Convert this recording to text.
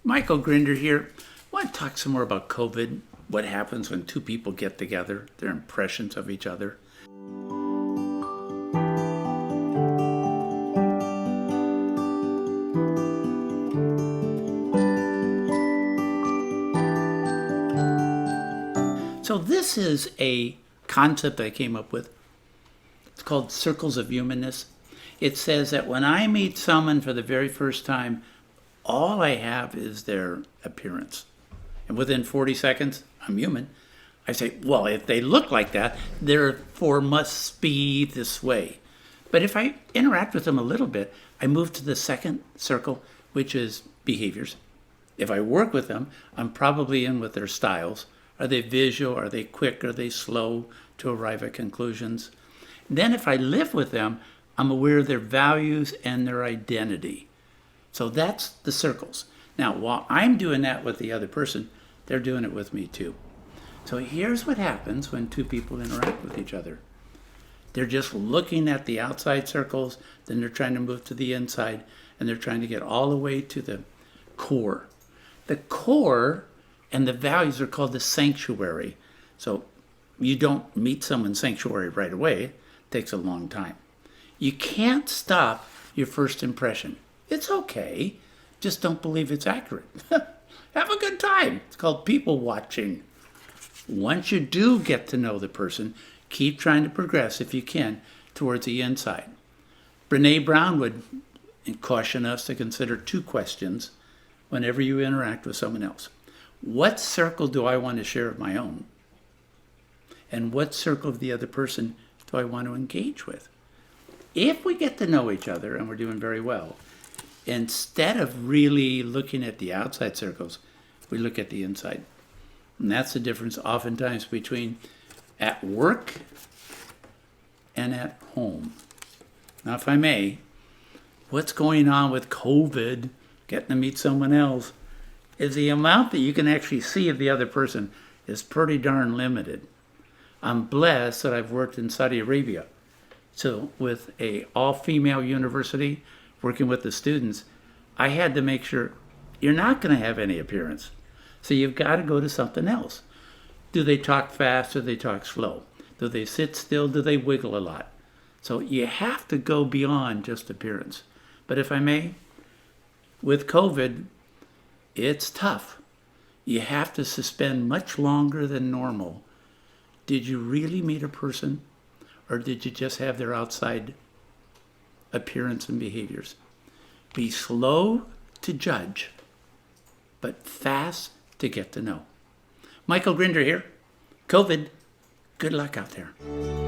Michael Grinder here. I want to talk some more about COVID, what happens when two people get together, their impressions of each other. So this is a concept I came up with. It's called circles of humanness. It says that when I meet someone for the very first time, all I have is their appearance. And within 40 seconds, I'm human. I say, well, if they look like that, therefore must be this way. But if I interact with them a little bit, I move to the second circle, which is behaviors. If I work with them, I'm probably in with their styles. Are they visual? Are they quick? Are they slow to arrive at conclusions? Then if I live with them, I'm aware of their values and their identity. So that's the circles. Now, while I'm doing that with the other person, they're doing it with me too. So here's what happens when two people interact with each other. They're just looking at the outside circles, then they're trying to move to the inside, and they're trying to get all the way to the core. The core and the values are called the sanctuary. So you don't meet someone's sanctuary right away. It takes a long time. You can't stop your first impression. It's okay. Just don't believe it's accurate. Have a good time. It's called people watching. Once you do get to know the person, keep trying to progress, if you can, towards the inside. Brene Brown would caution us to consider two questions whenever you interact with someone else. What circle do I want to share of my own? And what circle of the other person do I want to engage with? If we get to know each other, and we're doing very well, instead of really looking at the outside circles, we look at the inside. And that's the difference oftentimes between at work and at home. Now, if I may, what's going on with COVID, getting to meet someone else, is the amount that you can actually see of the other person is pretty darn limited. I'm blessed that I've worked in Saudi Arabia. So with a all-female university, working with the students, I had to make sure you're not going to have any appearance. So you've got to go to something else. Do they talk fast or do they talk slow? Do they sit still? Do they wiggle a lot? So you have to go beyond just appearance. But if I may, with COVID, it's tough. You have to suspend much longer than normal. Did you really meet a person, or did you just have their outside appearance and behaviors? Be slow to judge, but fast to get to know. Michael Grinder here. COVID, good luck out there.